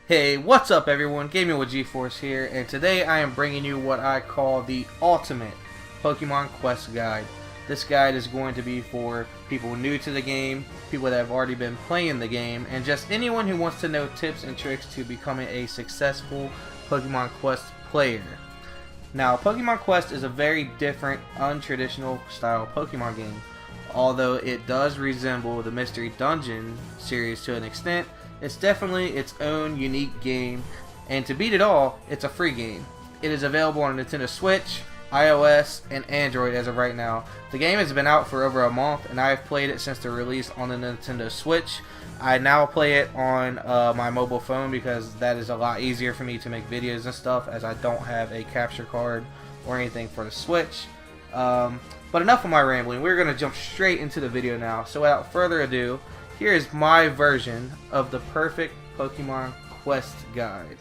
Hey, what's up everyone? Gaming with GeForce here, and today I am bringing you what I call the ultimate Pokemon Quest guide. This guide is going to be for people new to the game, people that have already been playing the game, and just anyone who wants to know tips and tricks to becoming a successful Pokemon Quest player. Now, Pokemon Quest is a very different, untraditional style Pokemon game. Although it does resemble the Mystery Dungeon series to an extent, it's definitely its own unique game, and to beat it all, it's a free game. It is available on Nintendo Switch, iOS, and Android as of right now. The game has been out for over a month, and I have played it since the release on the Nintendo Switch. I now play it on my mobile phone because that is a lot easier for me to make videos and stuff, as I don't have a capture card or anything for the Switch. But enough of my rambling, we're going to jump straight into the video now. So without further ado, here is my version of the perfect Pokemon Quest guide.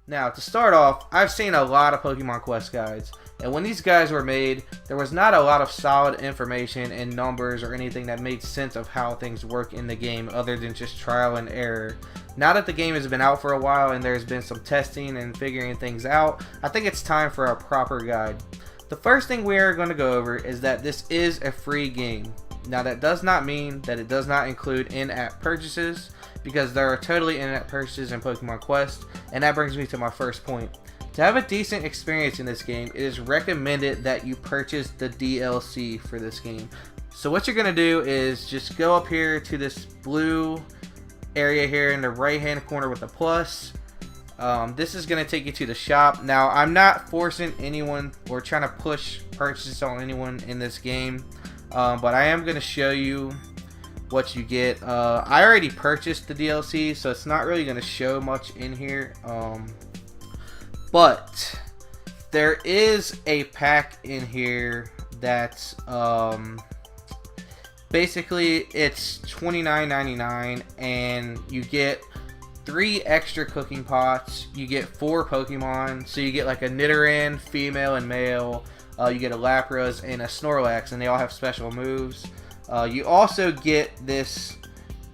Now, to start off, I've seen a lot of Pokemon Quest guides, and when these guides were made, there was not a lot of solid information and numbers or anything that made sense of how things work in the game other than just trial and error. Now that the game has been out for a while and there's been some testing and figuring things out, I think it's time for a proper guide. The first thing we are going to go over is that this is a free game. Now that does not mean that it does not include in-app purchases, because there are totally in-app purchases in Pokemon Quest, and that brings me to my first point. To have a decent experience in this game, it is recommended that you purchase the DLC for this game. So what you're going to do is just go up here to this blue area here in the right hand corner with the plus. This is going to take you to the shop. Now, I'm not forcing anyone or trying to push purchases on anyone in this game, but I am going to show you what you get. I already purchased the DLC, so it's not really going to show much in here, but there is a pack in here that's basically it's $29.99, and you get 3 extra cooking pots. You get 4 Pokemon, so you get like a Nidoran, female and male. You get a Lapras and a Snorlax, and they all have special moves. You also get this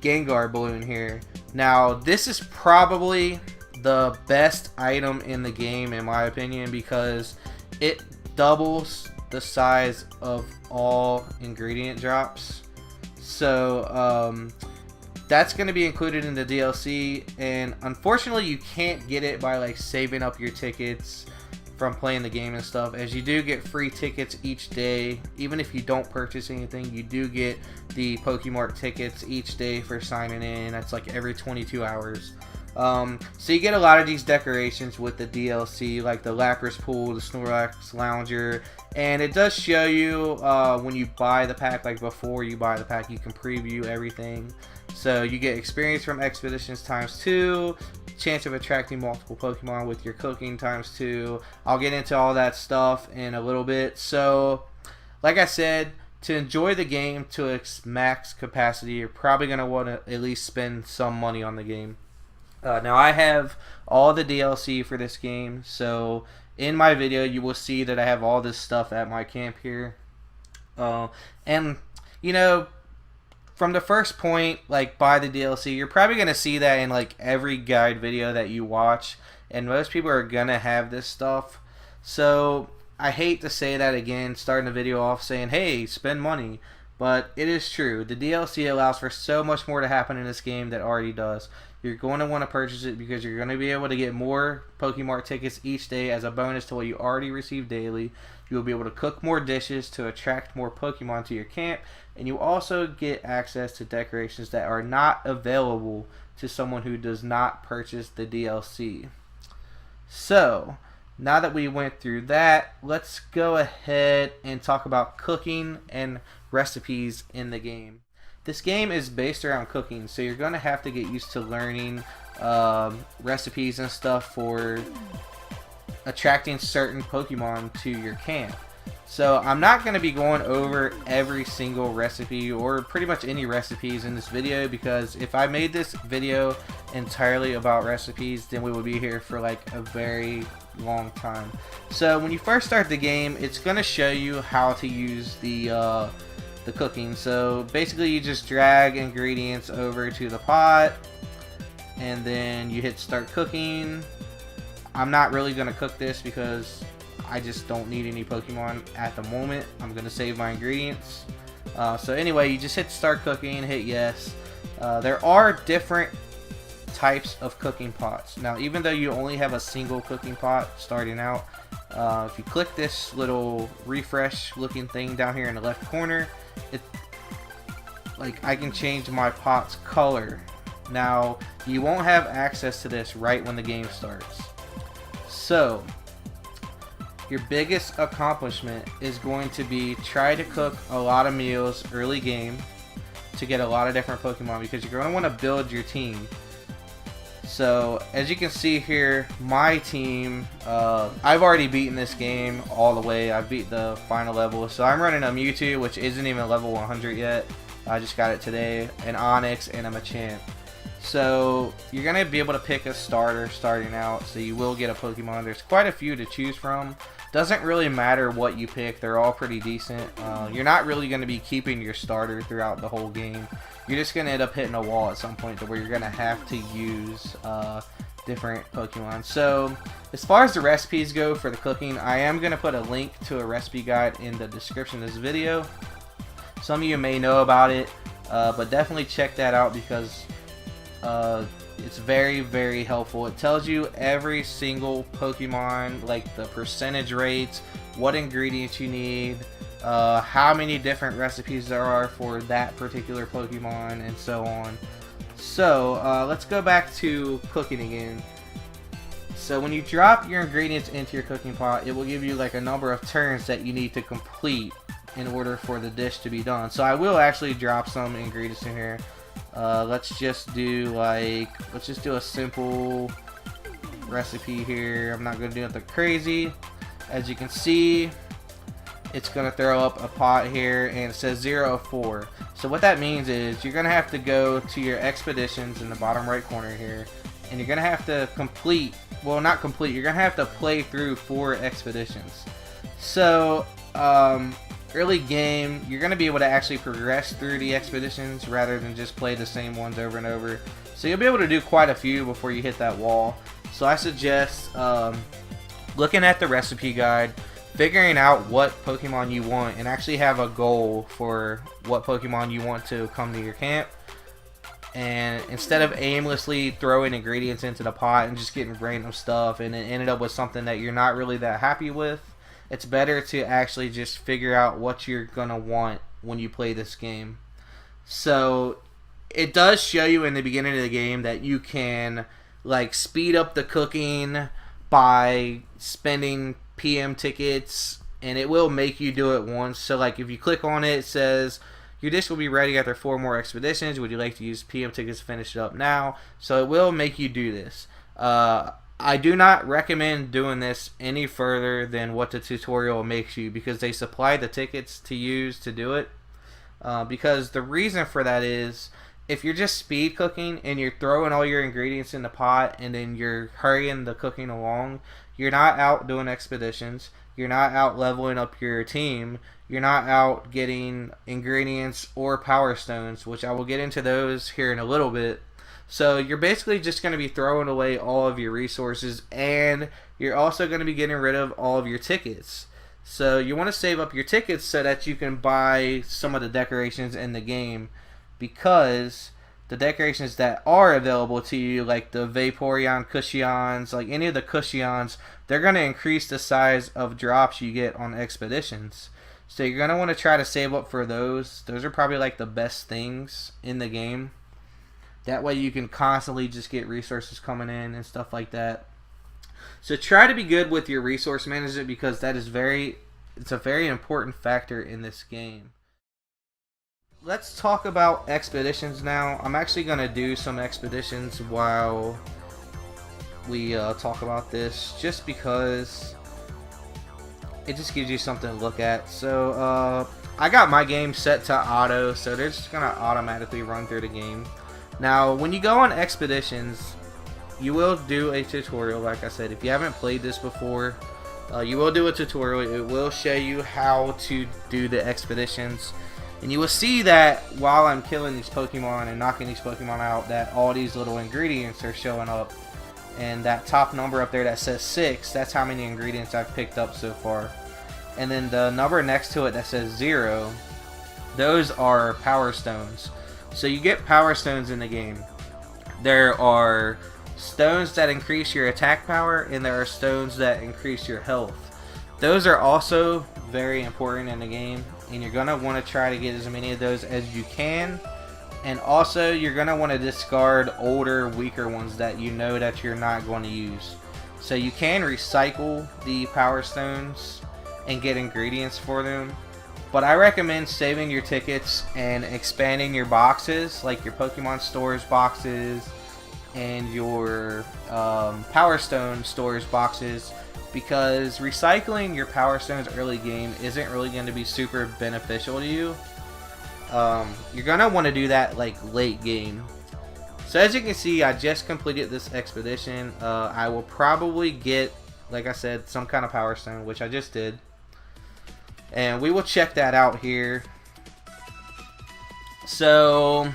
Gengar balloon here. Now, this is probably the best item in the game, in my opinion, because it doubles the size of all ingredient drops. So, that's going to be included in the DLC, and unfortunately you can't get it by like saving up your tickets from playing the game and stuff, as you do get free tickets each day. Even if you don't purchase anything, you do get the Pokemart tickets each day for signing in. That's like every 22 hours. So you get a lot of these decorations with the DLC, like the Lapras pool, the Snorlax Lounger, and it does show you when you buy the pack, like before you buy the pack, you can preview everything. So you get experience from expeditions ×2, chance of attracting multiple Pokemon with your cooking ×2. I'll get into all that stuff in a little bit. So, like I said, to enjoy the game to its max capacity, you're probably going to want to at least spend some money on the game. Now, I have all the DLC for this game, so in my video you will see that I have all this stuff at my camp here. And, you know, from the first point, like, buy the DLC, you're probably going to see that in like every guide video that you watch, and most people are going to have this stuff. So I hate to say that again, starting the video off saying, hey, spend money, but it is true. The DLC allows for so much more to happen in this game that already does. You're going to want to purchase it because you're going to be able to get more Pokemart tickets each day as a bonus to what you already receive daily. You will be able to cook more dishes to attract more Pokemon to your camp, and you also get access to decorations that are not available to someone who does not purchase the DLC. So, now that we went through that, let's go ahead and talk about cooking and recipes in the game. This game is based around cooking, so you're going to have to get used to learning recipes and stuff for attracting certain Pokemon to your camp. So I'm not going to be going over every single recipe or pretty much any recipes in this video, because if I made this video entirely about recipes, then we would be here for like a very long time. So when you first start the game, it's going to show you how to use the cooking. So basically you just drag ingredients over to the pot, and then you hit start cooking. I'm not really going to cook this because I just don't need any Pokemon at the moment. I'm going to save my ingredients. So anyway, you just hit start cooking, hit yes. There are different types of cooking pots. Now, even though you only have a single cooking pot starting out, if you click this little refresh looking thing down here in the left corner, I can change my pot's color. Now, you won't have access to this right when the game starts. So, your biggest accomplishment is going to be try to cook a lot of meals early game to get a lot of different Pokemon, because you're going to want to build your team. So as you can see here, my team, I've already beaten this game all the way. I've beat the final level. So I'm running a Mewtwo, which isn't even level 100 yet. I just got it today, an Onix, and a Machamp. So you're going to be able to pick a starter starting out, so you will get a Pokemon. There's quite a few to choose from. Doesn't really matter what you pick, they're all pretty decent. You're not really going to be keeping your starter throughout the whole game. You're just going to end up hitting a wall at some point to where you're going to have to use different Pokemon. So as far as the recipes go for the cooking, I am going to put a link to a recipe guide in the description of this video. Some of you may know about it, but definitely check that out because it's very, very helpful. It tells you every single Pokemon, like the percentage rates, what ingredients you need, how many different recipes there are for that particular Pokemon, and so on. So let's go back to cooking again. So when you drop your ingredients into your cooking pot, it will give you like a number of turns that you need to complete in order for the dish to be done. So I will actually drop some ingredients in here. Let's just do a simple recipe here. I'm not going to do nothing crazy. As you can see, it's going to throw up a pot here and it says 0 of 4. So what that means is you're going to have to go to your expeditions in the bottom right corner here, and you're going to have to complete, well, not complete, you're going to have to play through 4 expeditions. So early game, you're going to be able to actually progress through the expeditions rather than just play the same ones over and over. So you'll be able to do quite a few before you hit that wall. So I suggest looking at the recipe guide, figuring out what Pokemon you want, and actually have a goal for what Pokemon you want to come to your camp. And instead of aimlessly throwing ingredients into the pot and just getting random stuff and then ended up with something that you're not really that happy with, it's better to actually just figure out what you're gonna want when you play this game. So it does show you in the beginning of the game that you can like speed up the cooking by spending PM tickets, and it will make you do it once. So like if you click on it, it says your dish will be ready after 4 more expeditions. Would you like to use PM tickets to finish it up now? So it will make you do this. I do not recommend doing this any further than what the tutorial makes you, because they supply the tickets to use to do it. Because the reason for that is, if you're just speed cooking and you're throwing all your ingredients in the pot and then you're hurrying the cooking along, you're not out doing expeditions, you're not out leveling up your team, you're not out getting ingredients or power stones, which I will get into those here in a little bit. So you're basically just going to be throwing away all of your resources, and you're also going to be getting rid of all of your tickets. So you want to save up your tickets so that you can buy some of the decorations in the game, because the decorations that are available to you, like the Vaporeon Cushions, like any of the Cushions, they're going to increase the size of drops you get on expeditions. So you're going to want to try to save up for those. Those are probably like the best things in the game. That way you can constantly just get resources coming in and stuff like that. So try to be good with your resource management, because that is it's a very important factor in this game. Let's talk about expeditions now. I'm actually going to do some expeditions while we talk about this, just because it just gives you something to look at. So I got my game set to auto, so they're just going to automatically run through the game. Now, when you go on expeditions, you will do a tutorial. Like I said, if you haven't played this before, you will do a tutorial. It will show you how to do the expeditions. And you will see that while I'm killing these Pokemon and knocking these Pokemon out, that all these little ingredients are showing up. And that top number up there that says 6, that's how many ingredients I've picked up so far. And then the number next to it that says 0, those are Power Stones. So you get Power Stones in the game. There are stones that increase your attack power, and there are stones that increase your health. Those are also very important in the game, and you're going to want to try to get as many of those as you can. And also, you're going to want to discard older, weaker ones that you know that you're not going to use. So you can recycle the Power Stones and get ingredients for them. But I recommend saving your tickets and expanding your boxes, like your Pokemon Stores boxes and your Power Stone Stores boxes, because recycling your Power Stones early game isn't really going to be super beneficial to you. You're going to want to do that like late game. So as you can see, I just completed this expedition. I will probably get, like I said, some kind of Power Stone, which I just did. And we will check that out here. So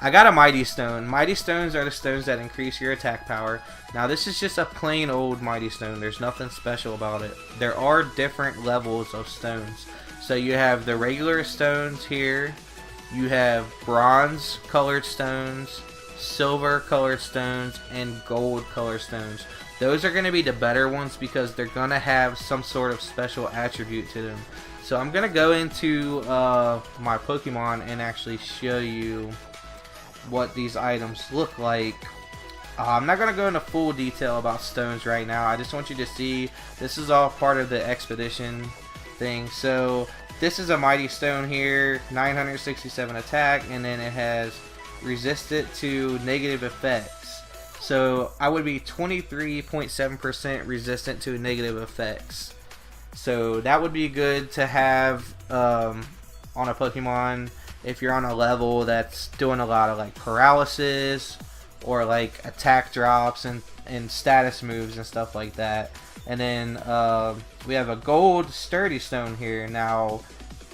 I got a Mighty Stone. Mighty Stones are the stones that increase your attack power. Now this is just a plain old Mighty Stone. There's nothing special about it. There are different levels of stones. So you have the regular stones here. You have bronze colored stones, silver colored stones, and gold colored stones. Those are going to be the better ones because they're going to have some sort of special attribute to them. So I'm going to go into my Pokemon and actually show you what these items look like. I'm not going to go into full detail about stones right now. I just want you to see this is all part of the expedition thing. So this is a Mighty Stone here, 967 attack, and then it has resistant to negative effects. So I would be 23.7% resistant to negative effects. So that would be good to have on a Pokemon if you're on a level that's doing a lot of like paralysis or like attack drops and status moves and stuff like that. And then we have a gold sturdy stone here. Now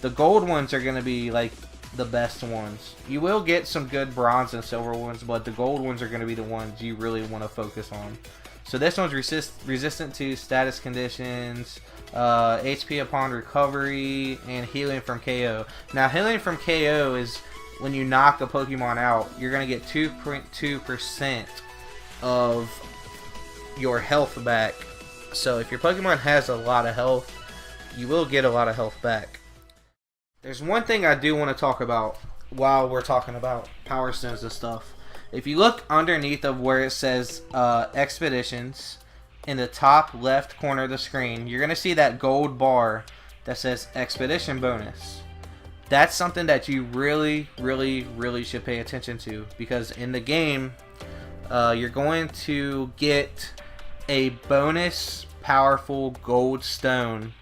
the gold ones are going to be like the best ones. You will get some good bronze and silver ones, but the gold ones are going to be the ones you really want to focus on. So this one's resistant to status conditions, HP upon recovery, and healing from KO. Now healing from KO is when you knock a Pokemon out, you're going to get 2.2% of your health back. So if your Pokemon has a lot of health, you will get a lot of health back. There's one thing I do want to talk about while we're talking about Power Stones and stuff. If you look underneath of where it says Expeditions, in the top left corner of the screen, you're going to see that gold bar that says Expedition Bonus. That's something that you really, really, really should pay attention to, because in the game, you're going to get a bonus powerful gold stone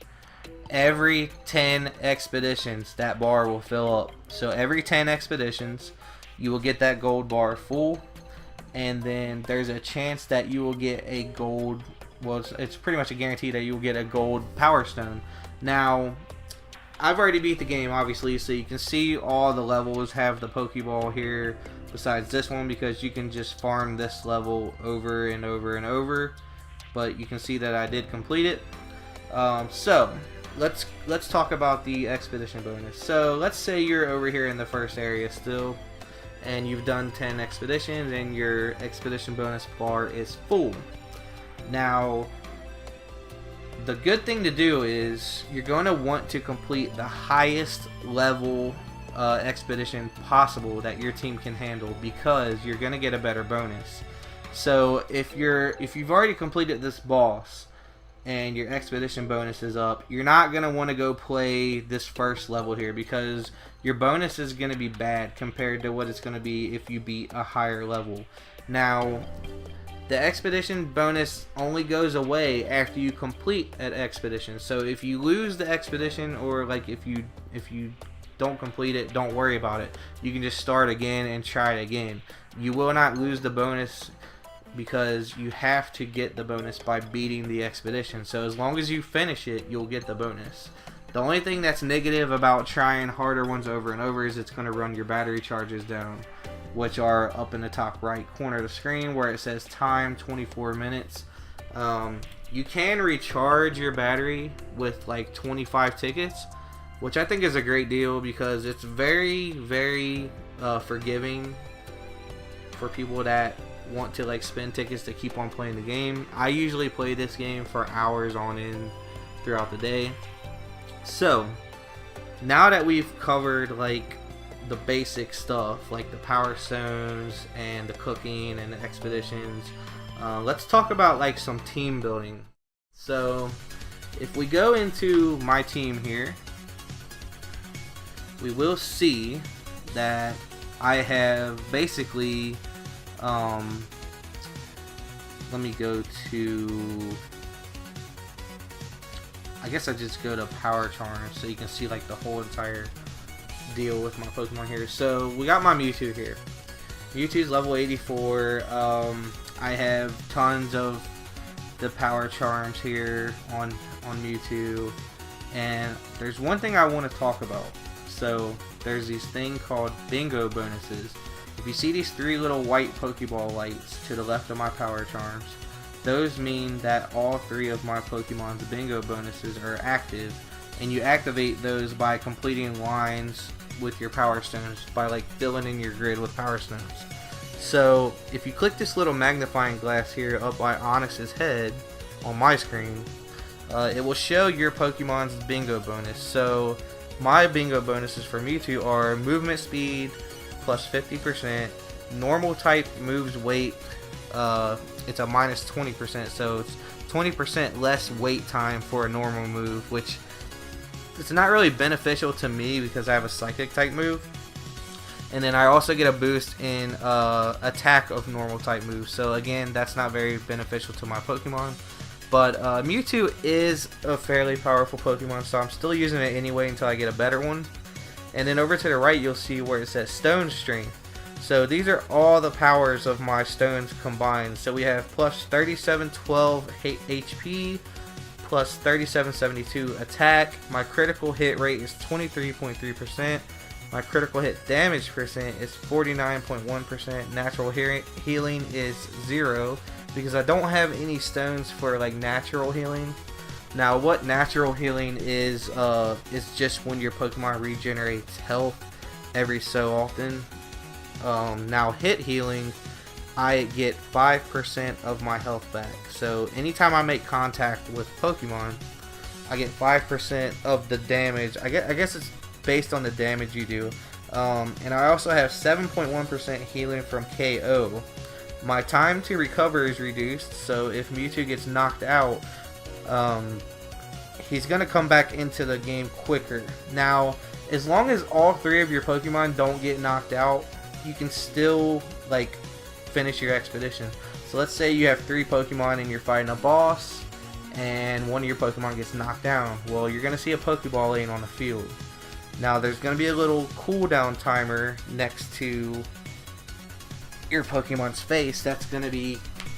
every 10 expeditions. That bar will fill up. So every 10 expeditions you will get that gold bar full, and then there's a chance that you will get a gold, well, it's pretty much a guarantee that you will get a gold Power Stone. Now I've already beat the game, obviously, so you can see all the levels have the Pokeball here besides this one, because you can just farm this level over and over and over. But you can see that I did complete it. So let's talk about the expedition bonus. So let's say you're over here in the first area still, and you've done 10 expeditions, and your expedition bonus bar is full. Now the good thing to do is you're going to want to complete the highest level expedition possible that your team can handle, because you're going to get a better bonus. So if you've already completed this boss and your expedition bonus is up, you're not going to want to go play this first level here, because your bonus is going to be bad compared to what it's going to be if you beat a higher level. Now the expedition bonus only goes away after you complete an expedition. So if you lose the expedition, or like if you don't complete it, don't worry about it. You can just start again and try it again. You will not lose the bonus, because you have to get the bonus by beating the expedition. So as long as you finish it, you'll get the bonus. The only thing that's negative about trying harder ones over and over is it's going to run your battery charges down, which are up in the top right corner of the screen where it says time 24 minutes. You can recharge your battery with like 25 tickets, which I think is a great deal because it's very, very forgiving for people that want to like spend tickets to keep on playing the game. I usually play this game for hours on end throughout the day. So now that we've covered like the basic stuff like the power stones and the cooking and the expeditions, let's talk about like some team building. So if we go into my team here, we will see that I have basically let me go to, I guess I just go to power charms so you can see like the whole entire deal with my Pokemon here. So we got my Mewtwo here. Mewtwo's level 84. I have tons of the power charms here on Mewtwo, and there's one thing I want to talk about. So there's these thing called bingo bonuses. If you see these 3 little white Pokeball lights to the left of my power charms, those mean that all 3 of my Pokemon's bingo bonuses are active, and you activate those by completing lines with your power stones, by like filling in your grid with power stones. So if you click this little magnifying glass here up by Onyx's head on my screen, it will show your Pokemon's bingo bonus. So my bingo bonuses for Mewtwo are movement speed plus 50%, normal type moves weight, it's a minus 20%, so it's 20% less wait time for a normal move, which it's not really beneficial to me because I have a psychic type move. And then I also get a boost in attack of normal type moves, so again that's not very beneficial to my Pokemon. But Mewtwo is a fairly powerful Pokemon, so I'm still using it anyway until I get a better one. And then over to the right you'll see where it says Stone Strength. So these are all the powers of my stones combined. So we have plus 3712 HP, plus 3772 attack. My critical hit rate is 23.3%. My critical hit damage percent is 49.1%. Natural healing is 0 because I don't have any stones for like natural healing. Now what natural healing is just when your Pokemon regenerates health every so often. Now hit healing, I get 5% of my health back. So anytime I make contact with Pokemon, I get 5% of the damage. I guess it's based on the damage you do. And I also have 7.1% healing from KO. My time to recover is reduced, so if Mewtwo gets knocked out, he's going to come back into the game quicker. Now, as long as all 3 of your Pokemon don't get knocked out, you can still like finish your expedition. So let's say you have 3 Pokemon and you're fighting a boss, and one of your Pokemon gets knocked down. Well, you're going to see a Pokeball laying on the field. Now, there's going to be a little cooldown timer next to your Pokemon's face that's going to be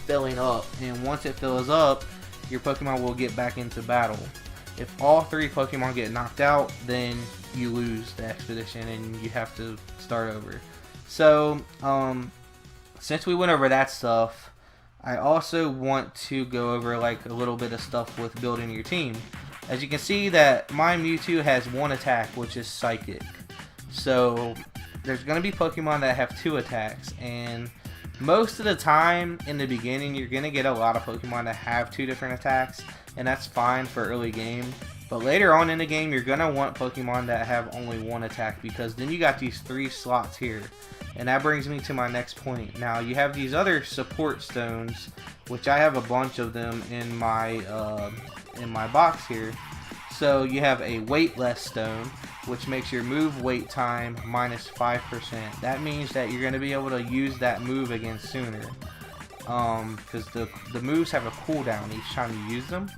filling up, and once it fills up, your Pokemon will get back into battle. If all 3 Pokemon get knocked out, then you lose the expedition and you have to start over. So, since we went over that stuff, I also want to go over like a little bit of stuff with building your team. As you can see that my Mewtwo has 1 attack, which is Psychic. So there's going to be Pokemon that have 2 attacks, and most of the time in the beginning you're going to get a lot of Pokemon that have 2 different attacks, and that's fine for early game. But later on in the game you're going to want Pokemon that have only 1 attack, because then you got these 3 slots here. And that brings me to my next point. Now you have these other support stones, which I have a bunch of them in my box here. So you have a weightless stone, which makes your move wait time minus 5%. That means that you're going to be able to use that move again sooner, because the moves have a cooldown each time you use them.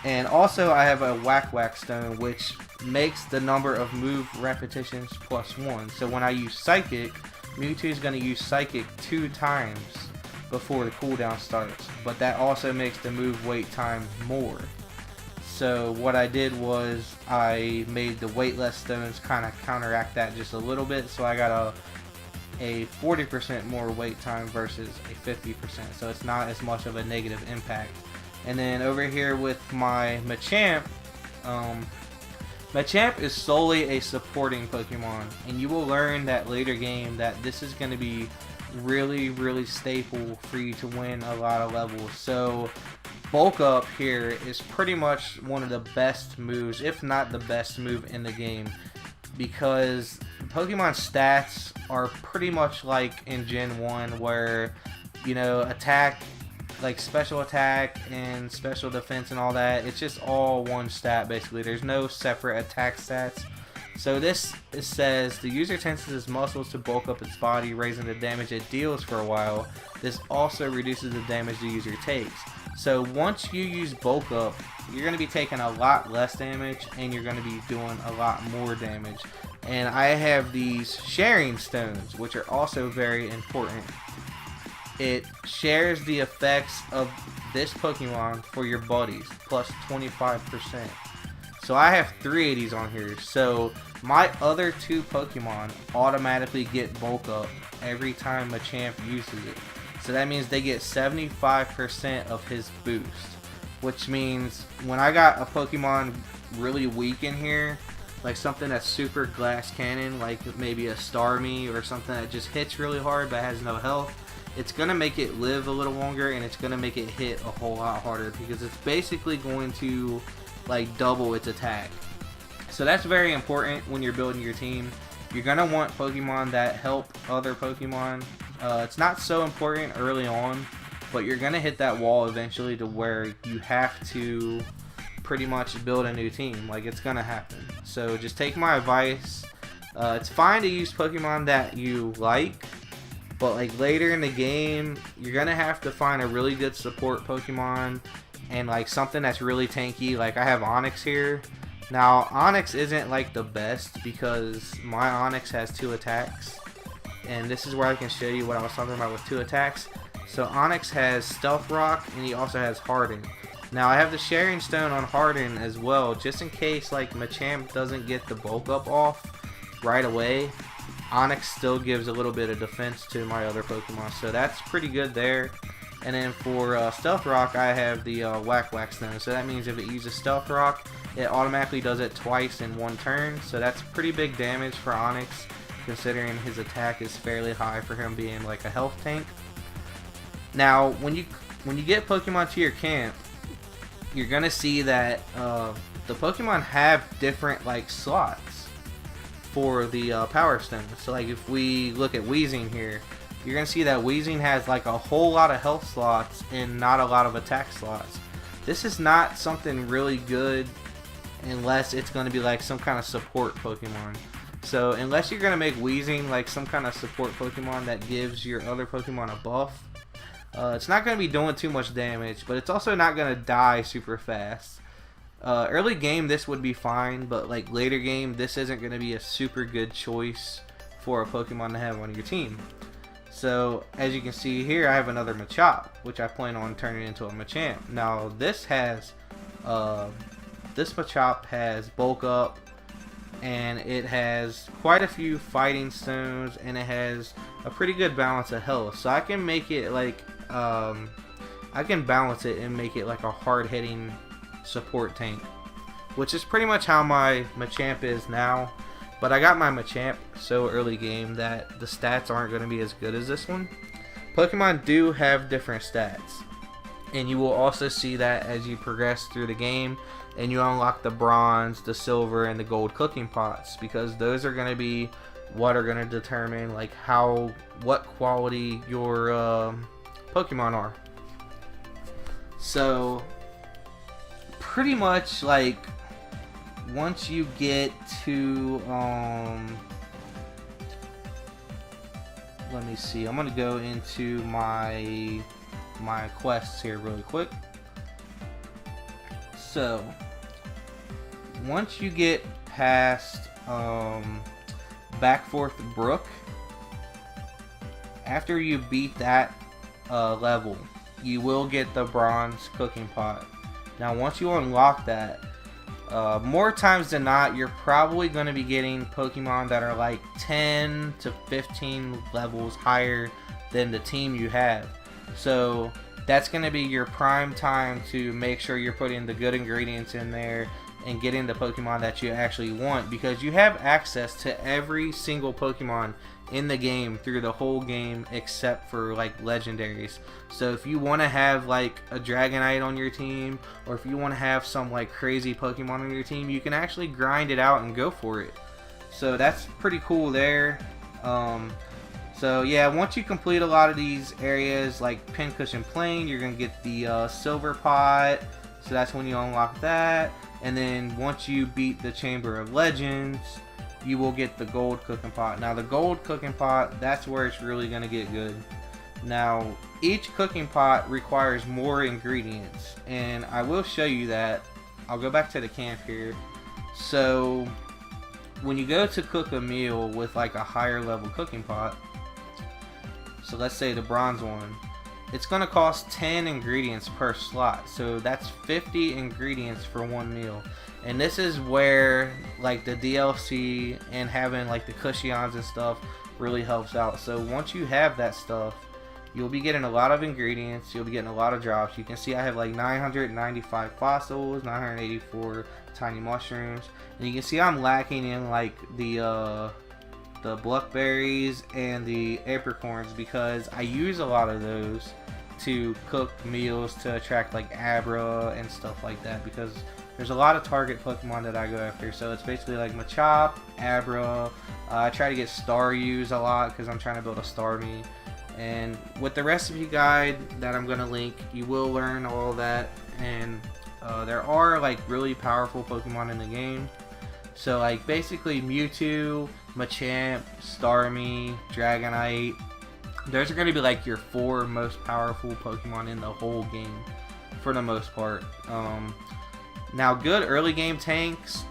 And also I have a Whack Whack stone, which makes the number of move repetitions plus 1. So when I use Psychic, Mewtwo is going to use Psychic 2 times before the cooldown starts, but that also makes the move wait time more. So what I did was I made the weightless stones kind of counteract that just a little bit. So I got a 40% more wait time versus a 50%. So it's not as much of a negative impact. And then over here with my Machamp, Machamp is solely a supporting Pokemon, and you will learn that later game that this is going to be really staple for you to win a lot of levels. So Bulk Up here is pretty much one of the best moves, if not the best move in the game, because Pokemon stats are pretty much like in Gen 1 where, you know, attack, like special attack and special defense and all that, it's just all one stat basically. There's no separate attack stats. So this says the user tenses his muscles to bulk up its body, raising the damage it deals for a while. This also reduces the damage the user takes. So once you use bulk up, you're going to be taking a lot less damage and you're going to be doing a lot more damage. And I have these sharing stones, which are also very important. It shares the effects of this Pokemon for your buddies, plus 25%. So I have 3 of these on here. So my other 2 Pokemon automatically get bulk up every time Machamp uses it. So that means they get 75% of his boost. Which means when I got a Pokemon really weak in here, like something that's super glass cannon, like maybe a Starmie or something that just hits really hard but has no health, it's going to make it live a little longer and it's going to make it hit a whole lot harder because it's basically going to like double its attack. So that's very important when you're building your team. You're going to want Pokemon that help other Pokemon. It's not so important early on, but you're going to hit that wall eventually to where you have to pretty much build a new team. Like, it's going to happen. So just take my advice. It's fine to use Pokemon that you like, but like later in the game, you're going to have to find a really good support Pokemon and like something that's really tanky. Like I have Onix here. Now Onix isn't like the best because my Onix has 2 attacks. And this is where I can show you what I was talking about with 2 attacks. So Onix has Stealth Rock and he also has Harden. Now I have the Sharing Stone on Harden as well, just in case like Machamp doesn't get the bulk up off right away. Onix still gives a little bit of defense to my other Pokemon, so that's pretty good there. And then for Stealth Rock, I have the Whack Whack Stone, so that means if it uses Stealth Rock, it automatically does it twice in one turn, so that's pretty big damage for Onix, considering his attack is fairly high for him being like a health tank. Now, when you get Pokemon to your camp, you're gonna see that the Pokemon have different like slots for the Power Stone. So like if we look at Weezing here, you're gonna see that Weezing has like a whole lot of health slots and not a lot of attack slots. This is not something really good unless it's gonna be like some kind of support Pokemon. So unless you're gonna make Weezing like some kind of support Pokemon that gives your other Pokemon a buff, it's not gonna be doing too much damage, but it's also not gonna die super fast. Early game this would be fine, but like later game this isn't going to be a super good choice for a Pokemon to have on your team. So as you can see here, I have another Machop, which I plan on turning into a Machamp. Now this has this Machop has bulk up, and it has quite a few fighting stones, and it has a pretty good balance of health. So I can make it like I can balance it and make it like a hard hitting support tank, which is pretty much how my Machamp is now. But I got my Machamp so early game that the stats aren't going to be as good as this one. Pokemon do have different stats, and you will also see that as you progress through the game and you unlock the bronze, the silver, and the gold cooking pots, because those are going to be what are going to determine like what quality your Pokemon are. So pretty much like once you get to let me see, I'm gonna go into my quests here really quick. So once you get past Backforth Brook, after you beat that level, you will get the bronze cooking pot. Now once you unlock that, more times than not, you're probably going to be getting Pokemon that are like 10 to 15 levels higher than the team you have. So that's going to be your prime time to make sure you're putting the good ingredients in there and getting the Pokemon that you actually want, because you have access to every single Pokemon in the game through the whole game except for like legendaries. So if you want to have like a Dragonite on your team, or if you want to have some like crazy Pokemon on your team, you can actually grind it out and go for it. So that's pretty cool there. So yeah, once you complete a lot of these areas like Pincushion Plain, you're gonna get the silver pot, so that's when you unlock that. And then once you beat the Chamber of Legends, you will get the gold cooking pot. Now the gold cooking pot, that's where it's really going to get good. Now each cooking pot requires more ingredients, and I will show you that. I'll go back to the camp here. So when you go to cook a meal with like a higher level cooking pot, so let's say the bronze one, it's going to cost 10 ingredients per slot, so that's 50 ingredients for one meal. And this is where like the DLC and having like the cushions and stuff really helps out. So once you have that stuff, you'll be getting a lot of ingredients, you'll be getting a lot of drops. You can see I have like 995 fossils, 984 tiny mushrooms, and you can see I'm lacking in like the blackberries and the apricorns, because I use a lot of those to cook meals to attract like Abra and stuff like that, because there's a lot of target Pokemon that I go after. So it's basically like Machop, Abra. I try to get Staryus a lot because I'm trying to build a Starmie. And with the recipe guide that I'm going to link, you will learn all that. And there are like really powerful Pokemon in the game. So like basically Mewtwo, Machamp, Starmie, Dragonite. Those are going to be like your 4 most powerful Pokemon in the whole game for the most part. Now good early game tanks,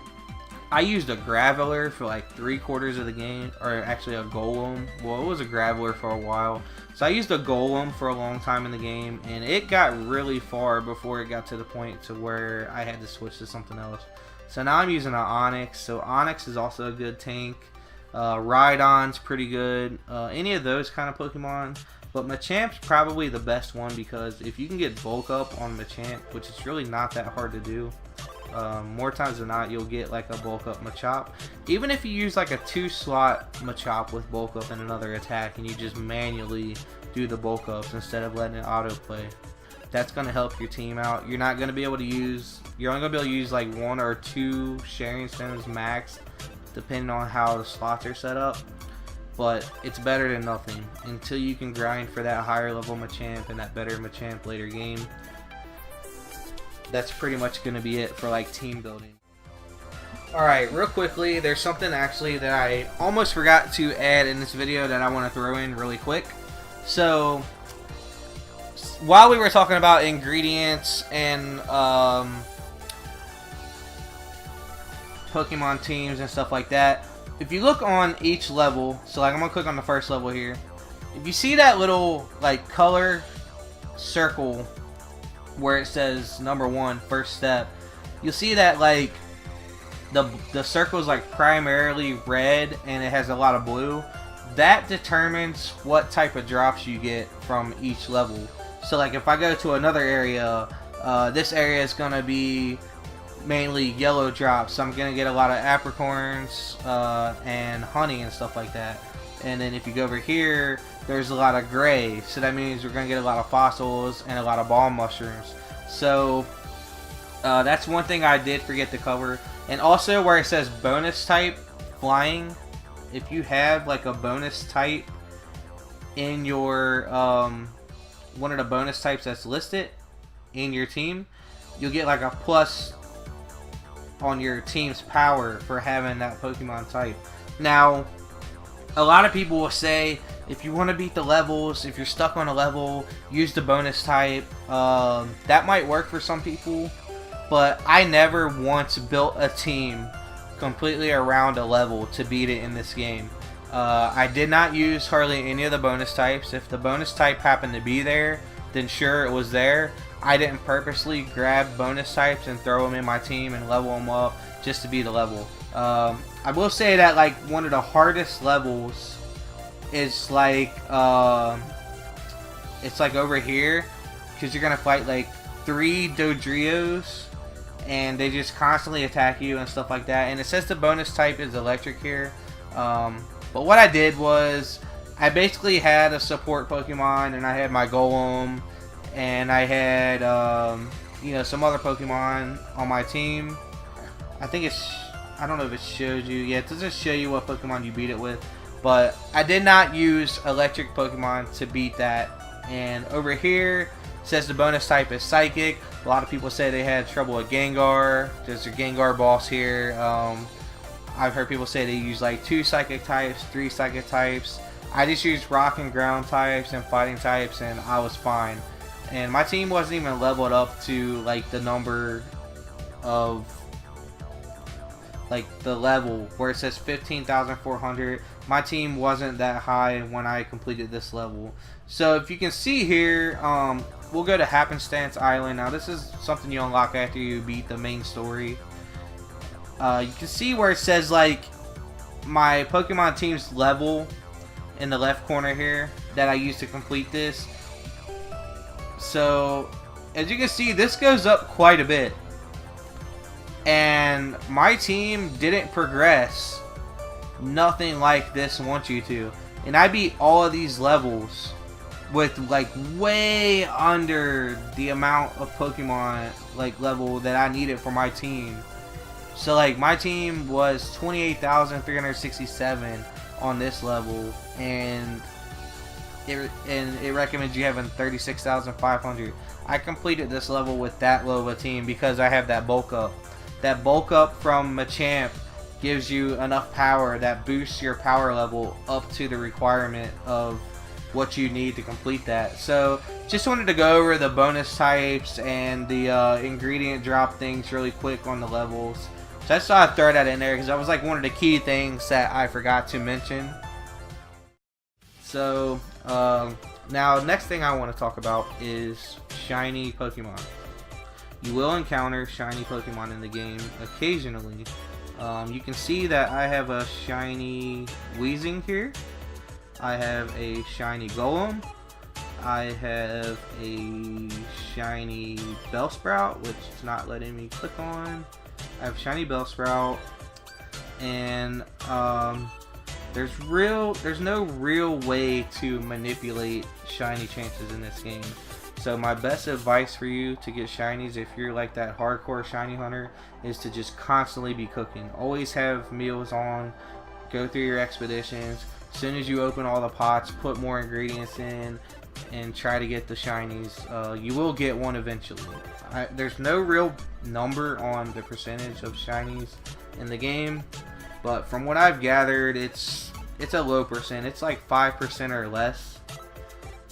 I used a Graveler for like 3/4 of the game, or actually a Golem. Well, it was a Graveler for a while. So I used a Golem for a long time in the game, and it got really far before it got to the point to where I had to switch to something else. So now I'm using an Onix. So Onix is also a good tank. Rhydon's pretty good. Any of those kind of Pokemon. But Machamp's probably the best one, because if you can get bulk up on Machamp, which is really not that hard to do, more times than not you'll get like a bulk up Machop. Even if you use like a 2-slot Machop with bulk up and another attack, and you just manually do the bulk ups instead of letting it autoplay, that's going to help your team out. You're not going to be able to use, you're only going to be able to use like 1 or 2 sharing stones max, depending on how the slots are set up. But it's better than nothing until you can grind for that higher level Machamp and that better Machamp later game. That's pretty much going to be it for like team building. Alright, real quickly, there's something actually that I almost forgot to add in this video that I want to throw in really quick. So while we were talking about ingredients and Pokemon teams and stuff like that, if you look on each level, so like I'm gonna click on the first level here, if you see that little like color circle where it says number 1, first step, you'll see that like the circle is like primarily red and it has a lot of blue. That determines what type of drops you get from each level. So like if I go to another area, this area is gonna be mainly yellow drops, so I'm gonna get a lot of apricorns and honey and stuff like that. And then if you go over here, there's a lot of gray, so that means we're gonna get a lot of fossils and a lot of ball mushrooms. So that's one thing I did forget to cover. And also where it says bonus type flying, if you have like a bonus type in your one of the bonus types that's listed in your team, you'll get like a plus on your team's power for having that Pokemon type. Now, a lot of people will say, if you want to beat the levels, if you're stuck on a level, use the bonus type. That might work for some people, but I never once built a team completely around a level to beat it in this game. I did not use hardly any of the bonus types. If the bonus type happened to be there, then sure, it was there. I didn't purposely grab bonus types and throw them in my team and level them up just to be the level. I will say that like one of the hardest levels is like it's like over here, because you're gonna fight like 3 Dodrios and they just constantly attack you and stuff like that. And it says the bonus type is electric here. But what I did was I basically had a support Pokemon, and I had my Golem, and I had you know, some other Pokemon on my team. I think it's, I don't know if it shows you. Yeah, it doesn't show you what Pokemon you beat it with. But I did not use electric Pokemon to beat that. And over here it says the bonus type is Psychic. A lot of people say they had trouble with Gengar. There's a Gengar boss here. I've heard people say they use like 2 Psychic types, 3 Psychic types. I just used Rock and Ground types and Fighting types, and I was fine. And my team wasn't even leveled up to like the number of like the level where it says 15,400. My team wasn't that high when I completed this level. So if you can see here, we'll go to Happenstance Island. Now this is something you unlock after you beat the main story. You can see where it says like my Pokemon team's level in the left corner here that I used to complete this. So as you can see, this goes up quite a bit. And my team didn't progress nothing like this wants you to. And I beat all of these levels with like way under the amount of Pokemon like level that I needed for my team. So like my team was 28,367 on this level, and it recommends you having 36,500. I completed this level with that low of a team because I have that bulk up. That bulk up from Machamp gives you enough power that boosts your power level up to the requirement of what you need to complete that. So just wanted to go over the bonus types and the ingredient drop things really quick on the levels. So I just thought I'd throw that in there because that was like one of the key things that I forgot to mention. So now next thing I want to talk about is shiny Pokemon. You will encounter shiny Pokemon in the game occasionally. You can see that I have a shiny Weezing here. I have a shiny Golem. I have a shiny Bellsprout, which is not letting me click on. I have shiny Bellsprout, and there's no real way to manipulate shiny chances in this game. So my best advice for you to get shinies, if you're like that hardcore shiny hunter, is to just constantly be cooking. Always have meals on, go through your expeditions. As soon as you open all the pots, put more ingredients in and try to get the shinies. You will get one eventually. There's no real number on the percentage of shinies in the game, but from what I've gathered, it's a low percent. It's like 5% or less.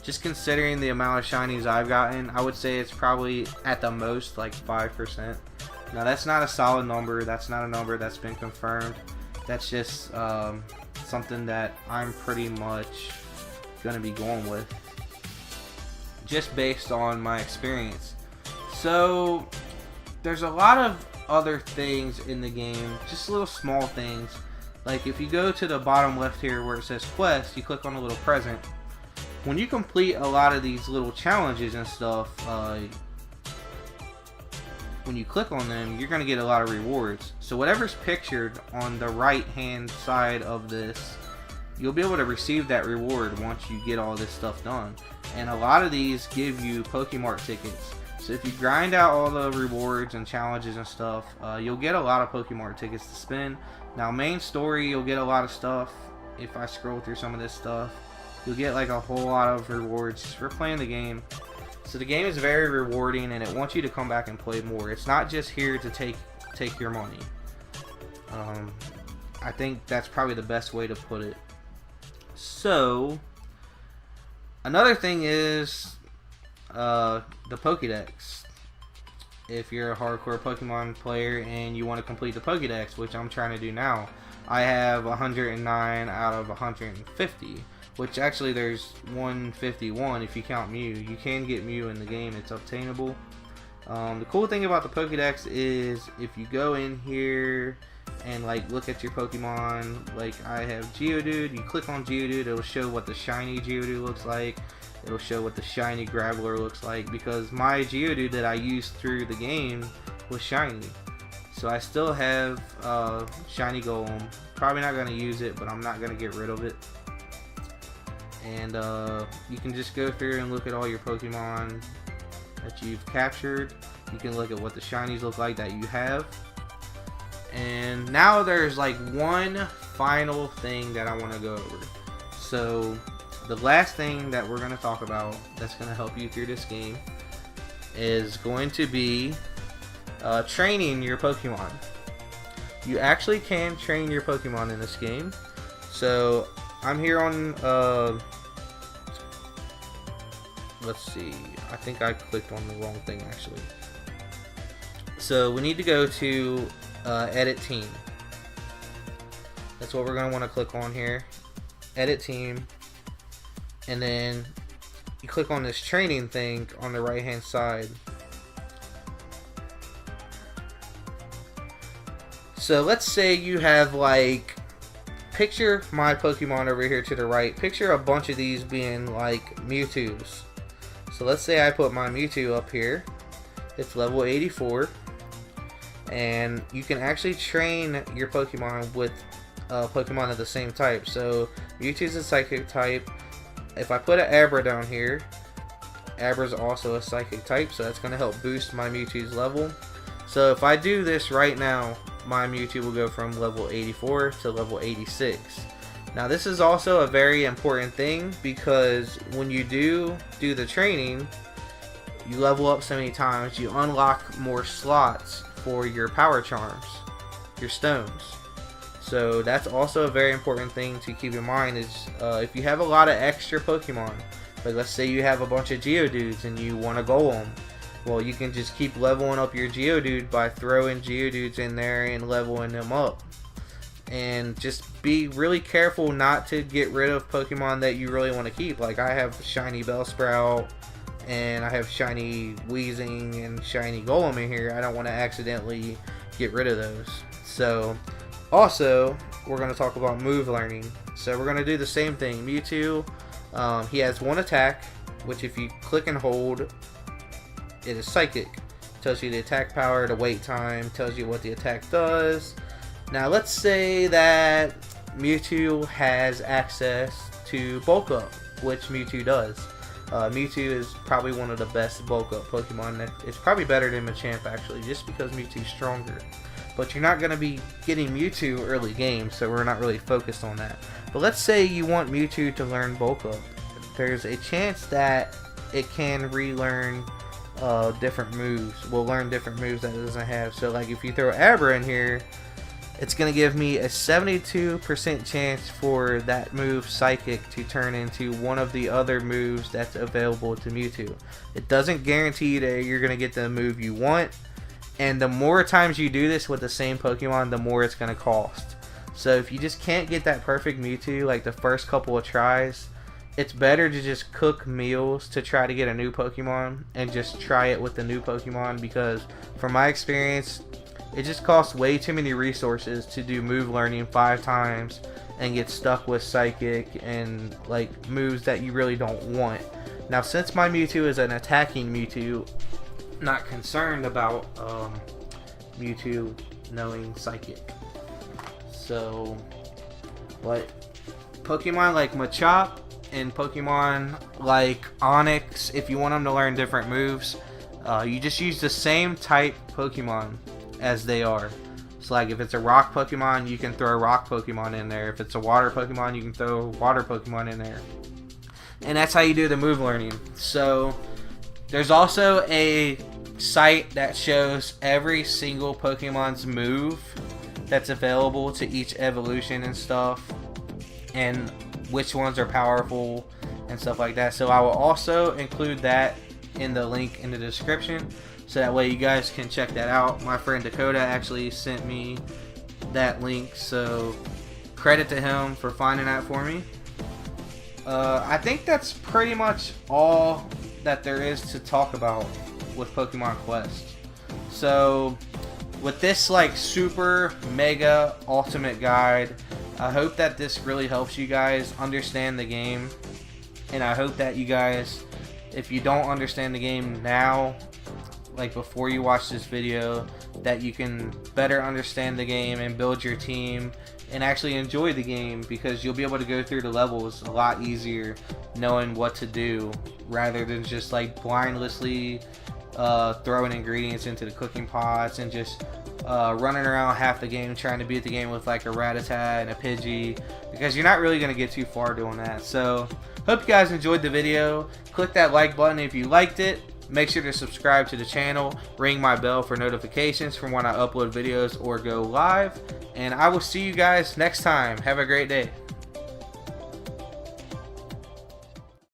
Just considering the amount of shinies I've gotten, I would say it's probably at the most like 5%. Now that's not a solid number. That's not a number that's been confirmed. That's just something that I'm pretty much going to be going with, just based on my experience. So there's a lot of other things in the game, just little small things. Like if you go to the bottom left here where it says quest, you click on a little present. When you complete a lot of these little challenges and stuff, when you click on them, you're going to get a lot of rewards. So whatever's pictured on the right hand side of this, you'll be able to receive that reward once you get all this stuff done. And a lot of these give you Pokemart tickets. So if you grind out all the rewards and challenges and stuff, you'll get a lot of Pokemart tickets to spend. Now main story, you'll get a lot of stuff. If I scroll through some of this stuff, you'll get like a whole lot of rewards for playing the game. So the game is very rewarding, and it wants you to come back and play more. It's not just here to take your money. I think that's probably the best way to put it. So another thing is the Pokédex. If you're a hardcore Pokemon player and you want to complete the Pokédex, which I'm trying to do now, I have 109 out of 150. which actually there's 151 if you count Mew. You can get Mew in the game, it's obtainable. The cool thing about the Pokédex is if you go in here and like look at your Pokemon, like I have Geodude, you click on Geodude, it'll show what the shiny Geodude looks like, it'll show what the shiny Graveler looks like, because my Geodude that I used through the game was shiny. So I still have shiny Golem, probably not going to use it, but I'm not going to get rid of it. And you can just go through and look at all your Pokemon that you've captured. You can look at what the shinies look like that you have. And now there's like one final thing that I want to go over. So the last thing that we're going to talk about that's going to help you through this game is going to be training your Pokemon. You actually can train your Pokemon in this game. So I'm here on let's see, I think I clicked on the wrong thing actually. So we need to go to edit team. That's what we're going to want to click on here. Edit team. And then you click on this training thing on the right hand side. So let's say you have like, picture my Pokemon over here to the right. Picture a bunch of these being like Mewtwo's. So let's say I put my Mewtwo up here. It's level 84. And you can actually train your Pokemon with Pokemon of the same type. So Mewtwo's a Psychic type. If I put an Abra down here, Abra's also a Psychic type, so that's going to help boost my Mewtwo's level. So if I do this right now, my Mewtwo will go from level 84 to level 86. Now this is also a very important thing, because when you do the training, you level up so many times, you unlock more slots for your power charms, your stones. So that's also a very important thing to keep in mind, is if you have a lot of extra Pokemon, like let's say you have a bunch of Geodudes and you want to Golem, well, you can just keep leveling up your Geodude by throwing Geodudes in there and leveling them up. And just be really careful not to get rid of Pokemon that you really want to keep. Like I have shiny Bellsprout, and I have shiny Weezing and shiny Golem in here. I don't want to accidentally get rid of those. So also, we're going to talk about move learning. So we're going to do the same thing. Mewtwo, he has one attack, which if you click and hold, it is Psychic. Tells you the attack power, the wait time, tells you what the attack does. Now let's say that Mewtwo has access to Bulk Up, which Mewtwo does. Mewtwo is probably one of the best Bulk Up Pokemon. It's probably better than Machamp actually, just because Mewtwo's stronger. But you're not going to be getting Mewtwo early game, so we're not really focused on that. But let's say you want Mewtwo to learn Bulk Up. There's a chance that it can relearn different moves. Will learn different moves that it doesn't have. So like if you throw Abra in here, it's going to give me a 72% chance for that move Psychic to turn into one of the other moves that's available to Mewtwo. It doesn't guarantee that you're going to get the move you want, and the more times you do this with the same Pokemon, the more it's going to cost. So if you just can't get that perfect Mewtwo like the first couple of tries, it's better to just cook meals to try to get a new Pokemon and just try it with the new Pokemon, because from my experience, it just costs way too many resources to do move learning 5 times and get stuck with Psychic and like moves that you really don't want. Now since my Mewtwo is an attacking Mewtwo, not concerned about Mewtwo knowing Psychic. So, but Pokemon like Machop and Pokemon like Onix, if you want them to learn different moves, you just use the same type Pokemon as they are. So like if it's a rock Pokemon, you can throw a rock Pokemon in there. If it's a water Pokemon, you can throw a water Pokemon in there. And that's how you do the move learning. So there's also a site that shows every single Pokemon's move that's available to each evolution and stuff, and which ones are powerful and stuff like that. So I will also include that in the link in the description, so that way you guys can check that out. My friend Dakota actually sent me that link, so credit to him for finding that for me. I think that's pretty much all that there is to talk about with Pokemon Quest. So with this like super mega ultimate guide, I hope that this really helps you guys understand the game, and I hope that you guys, if you don't understand the game now, like before you watch this video, that you can better understand the game and build your team and actually enjoy the game, because you'll be able to go through the levels a lot easier knowing what to do rather than just like blindlessly throwing ingredients into the cooking pots and just running around half the game trying to beat the game with like a Rattata and a Pidgey, because you're not really going to get too far doing that. So hope you guys enjoyed the video. Click that like button if you liked it. Make sure to subscribe to the channel, ring my bell for notifications from when I upload videos or go live, and I will see you guys next time. Have a great day.